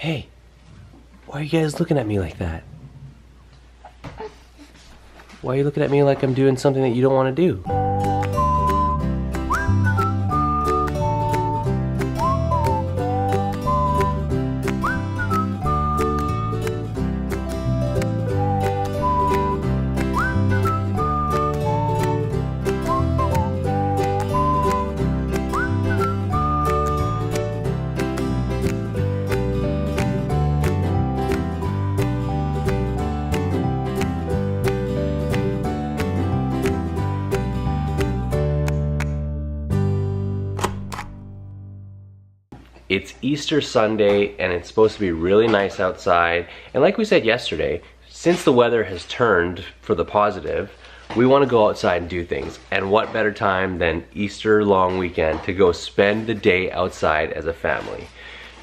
Hey, why are you guys looking at me like that? Why are you looking at me like I'm doing something that you don't want to do? It's Easter Sunday and it's supposed to be really nice outside. And like we said yesterday, since the weather has turned for the positive, we want to go outside and do things. And what better time than Easter long weekend to go spend the day outside as a family.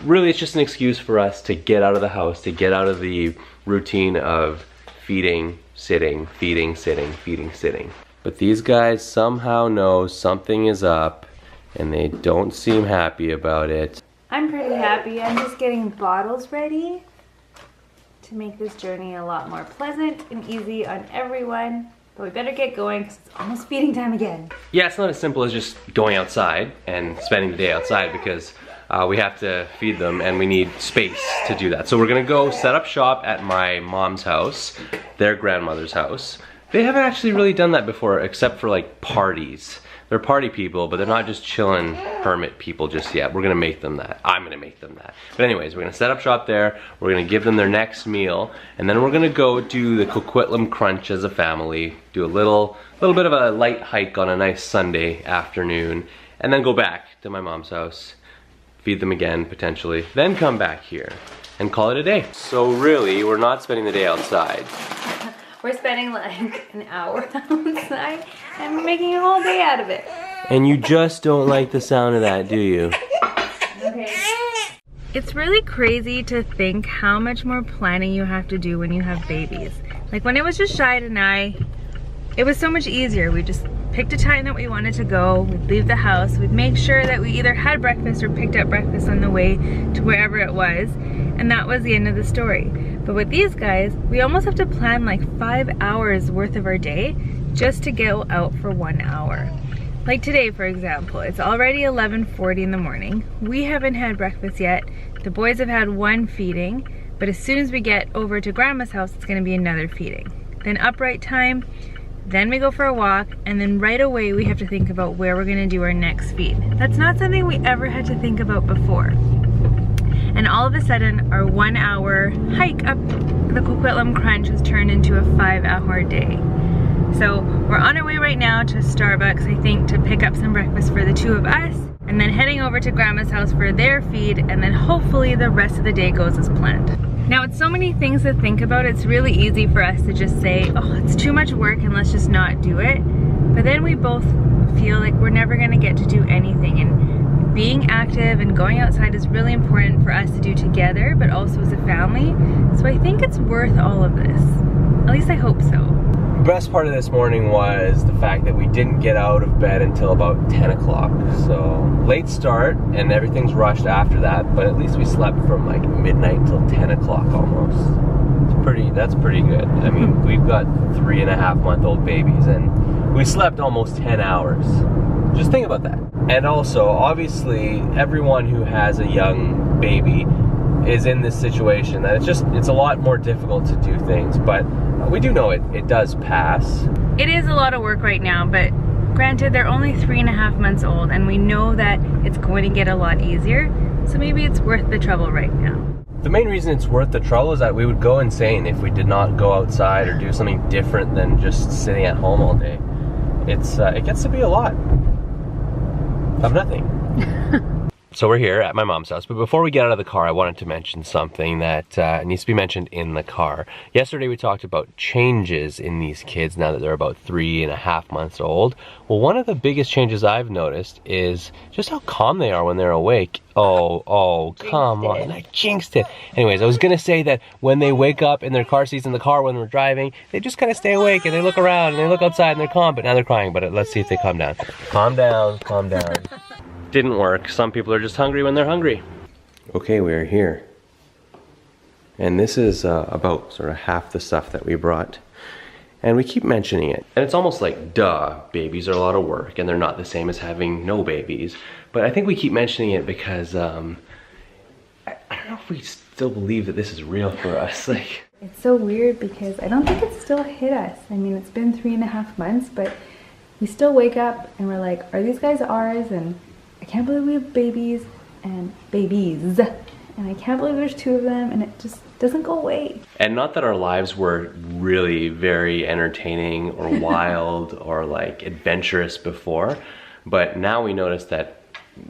Really, it's just an excuse for us to get out of the house, to get out of the routine of feeding, sitting, feeding, sitting, feeding, sitting. But these guys somehow know something is up and they don't seem happy about it. I'm pretty happy. I'm just getting bottles ready to make this journey a lot more pleasant and easy on everyone. But we better get going because it's almost feeding time again. Yeah, it's not as simple as just going outside and spending the day outside because we have to feed them and we need space to do that. So we're gonna go set up shop at my mom's house, their grandmother's house. They haven't actually really done that before except for like parties. They're party people, but they're not just chillin' hermit people just yet. We're gonna make them that. I'm gonna make them that. But anyways, we're gonna set up shop there. We're gonna give them their next meal, and then we're gonna go do the Coquitlam Crunch as a family. Do a little bit of a light hike on a nice Sunday afternoon, and then go back to my mom's house, feed them again potentially, then come back here and call it a day. So really, we're not spending the day outside. We're spending like an hour outside and we're making a whole day out of it. And you just don't like the sound of that, do you? Okay. It's really crazy to think how much more planning you have to do when you have babies. Like when it was just Shaheed and I, it was so much easier. We just picked a time that we wanted to go, we'd leave the house, we'd make sure that we either had breakfast or picked up breakfast on the way to wherever it was, and that was the end of the story. But with these guys, we almost have to plan like 5 hours worth of our day just to go out for 1 hour. Like today, for example, it's already 11:40 in the morning. We haven't had breakfast yet. The boys have had one feeding, but as soon as we get over to Grandma's house, it's gonna be another feeding. Then upright time, then we go for a walk, and then right away we have to think about where we're gonna do our next feed. That's not something we ever had to think about before. And all of a sudden, our 1 hour hike up the Coquitlam Crunch has turned into a 5 hour day. So we're on our way right now to Starbucks, I think, to pick up some breakfast for the two of us, and then heading over to Grandma's house for their feed, and then hopefully the rest of the day goes as planned. Now, it's so many things to think about. It's really easy for us to just say, oh, it's too much work and let's just not do it. But then we both feel like we're never gonna get to do anything. And being active and going outside is really important for us to do together, but also as a family. So I think it's worth all of this. At least I hope so. The best part of this morning was the fact that we didn't get out of bed until about 10 o'clock. So late start and everything's rushed after that, but at least we slept from like midnight till 10 o'clock almost. That's pretty good. I mean, we've got 3.5-month-old babies and we slept almost 10 hours. Just think about that. And also, obviously, everyone who has a young baby is in this situation that it's a lot more difficult to do things, but we do know it does pass. It is a lot of work right now, but granted, they're only 3.5 months old, and we know that it's going to get a lot easier, so maybe it's worth the trouble right now. The main reason it's worth the trouble is that we would go insane if we did not go outside or do something different than just sitting at home all day. It gets to be a lot of nothing. So we're here at my mom's house, but before we get out of the car, I wanted to mention something that needs to be mentioned in the car. Yesterday we talked about changes in these kids now that they're about 3.5 months old. Well, one of the biggest changes I've noticed is just how calm they are when they're awake. Oh, come on, I jinxed it. Anyways, I was gonna say that when they wake up in their car seats in the car when we're driving, they just kind of stay awake and they look around and they look outside and they're calm, but now they're crying. But let's see if they calm down. Calm down, calm down. Didn't work. Some people are just hungry when they're hungry. Okay, we are here. And this is about sort of half the stuff that we brought. And we keep mentioning it. And it's almost like, duh, babies are a lot of work and they're not the same as having no babies. But I think we keep mentioning it because I don't know if we still believe that this is real for us. Like, it's so weird because I don't think it's still hit us. I mean, it's been 3.5 months, but we still wake up and we're like, are these guys ours? And I can't believe we have babies and babies. And I can't believe there's 2 of them, and it just doesn't go away. And not that our lives were really very entertaining or wild or like adventurous before, but now we notice that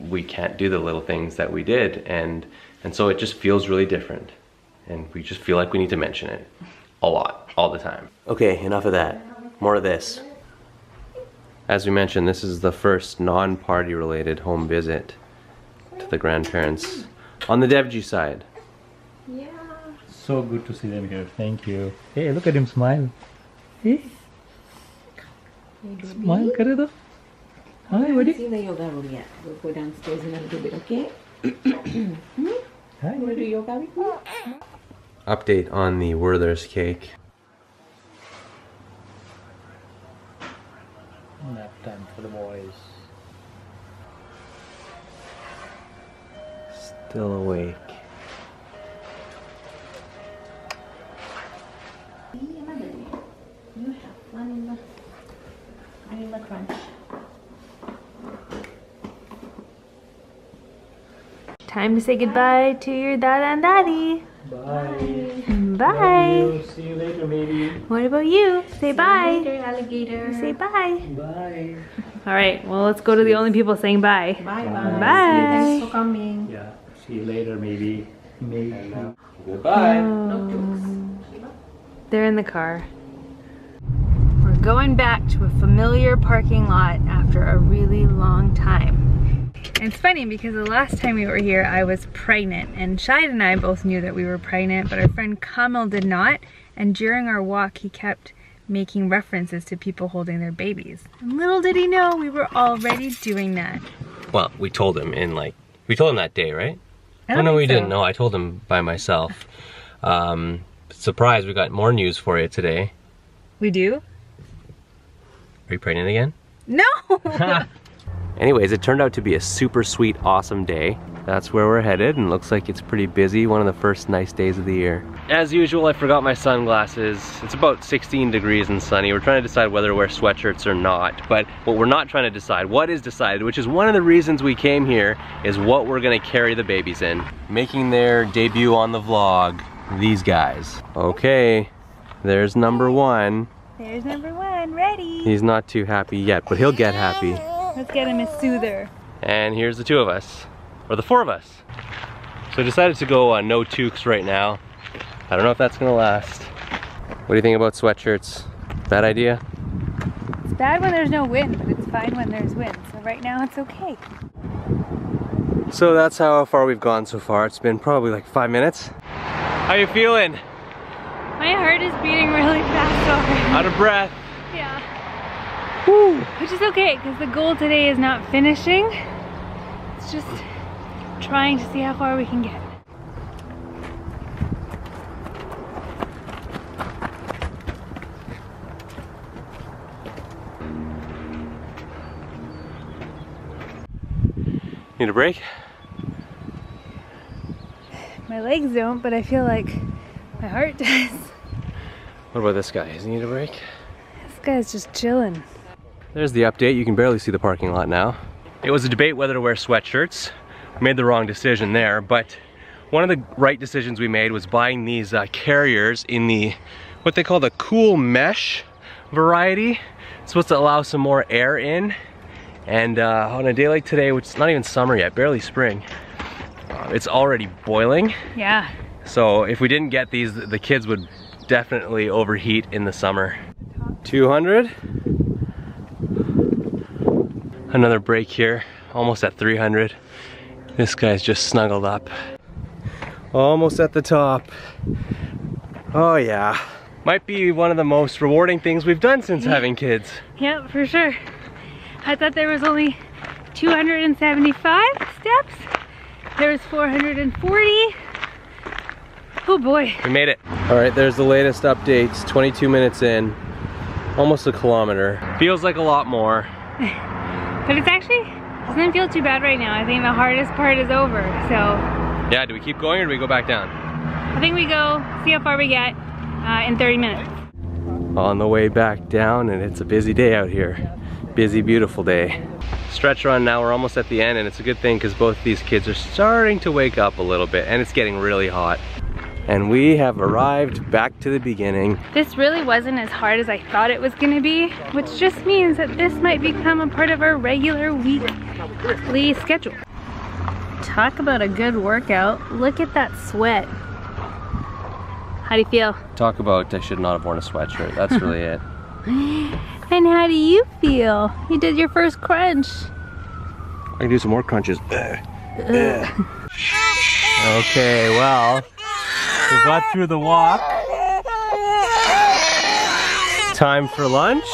we can't do the little things that we did, and so it just feels really different. And we just feel like we need to mention it a lot, all the time. Okay, enough of that. More of this. As we mentioned, this is the first non-party related home visit to the grandparents on the Devji side. Yeah. So good to see them here. Thank you. Hey, look at him smile. Hey. Smile, kare do. Hi, buddy. See the yoga room yet. We'll go downstairs in a little bit, okay? Hi. You want to do yoga with me? Update on the Werther's cake. Nap time for the boys. Still awake. You have fun in the crunch. Time to say goodbye to your dada and daddy. Bye. Bye. See you later, maybe. What about you? Say bye. Later, alligator. Say bye. Bye. All right, well, let's go to the only people saying bye. Bye bye. Bye. Thanks for coming. Yeah. See you later, maybe. Maybe. Goodbye. No jokes. They're in the car. We're going back to a familiar parking lot after a really long time. And it's funny because the last time we were here, I was pregnant, and Shaheed and I both knew that we were pregnant, but our friend Kamal did not. And during our walk, he kept making references to people holding their babies. And little did he know we were already doing that. Well, we told him we told him that day, right? I don't no, think we so. didn't. No, I told him by myself. Surprise, we got more news for you today. We do? Are you pregnant again? No! Anyways, it turned out to be a super sweet, awesome day. That's where we're headed, and looks like it's pretty busy. One of the first nice days of the year. As usual, I forgot my sunglasses. It's about 16 degrees and sunny. We're trying to decide whether to wear sweatshirts or not. But what we're not trying to decide, what is decided, which is one of the reasons we came here, is what we're gonna carry the babies in. Making their debut on the vlog, these guys. Okay, there's number 1. There's number 1, ready. He's not too happy yet, but he'll get happy. Let's get him a soother. And here's the 2 of us, or the 4 of us. So I decided to go no toques right now. I don't know if that's gonna last. What do you think about sweatshirts? Bad idea? It's bad when there's no wind, but it's fine when there's wind. So right now it's okay. So that's how far we've gone so far. It's been probably like 5 minutes. How you feeling? My heart is beating really fast already. Out of breath. Yeah. Woo. Which is okay, because the goal today is not finishing. It's just trying to see how far we can get. Need a break? My legs don't, but I feel like my heart does. What about this guy? Does he need a break? This guy's just chilling. There's the update. You can barely see the parking lot now. It was a debate whether to wear sweatshirts. We made the wrong decision there, but one of the right decisions we made was buying these carriers in the, what they call the cool mesh variety. It's supposed to allow some more air in. And on a day like today, which is not even summer yet, barely spring, it's already boiling. Yeah. So if we didn't get these, the kids would definitely overheat in the summer. 200. Another break here, almost at 300. This guy's just snuggled up. Almost at the top. Oh yeah. Might be one of the most rewarding things we've done since having kids. Yep, for sure. I thought there was only 275 steps. There was 440. Whew. Oh boy. We made it. All right, there's the latest updates. 22 minutes in, almost a kilometer. Feels like a lot more. But it's actually, doesn't feel too bad right now. I think the hardest part is over, so. Yeah, do we keep going or do we go back down? I think we go, see how far we get in 30 minutes. On the way back down, and it's a busy day out here. Busy, beautiful day. Stretch run now, we're almost at the end, and it's a good thing because both these kids are starting to wake up a little bit, and it's getting really hot. And we have arrived back to the beginning. This really wasn't as hard as I thought it was gonna be, which just means that this might become a part of our regular weekly schedule. Talk about a good workout. Look at that sweat. How do you feel? Talk about I should not have worn a sweatshirt. That's really it. And how do you feel? You did your first crunch. I can do some more crunches. Okay, well, we got through the walk. Time for lunch.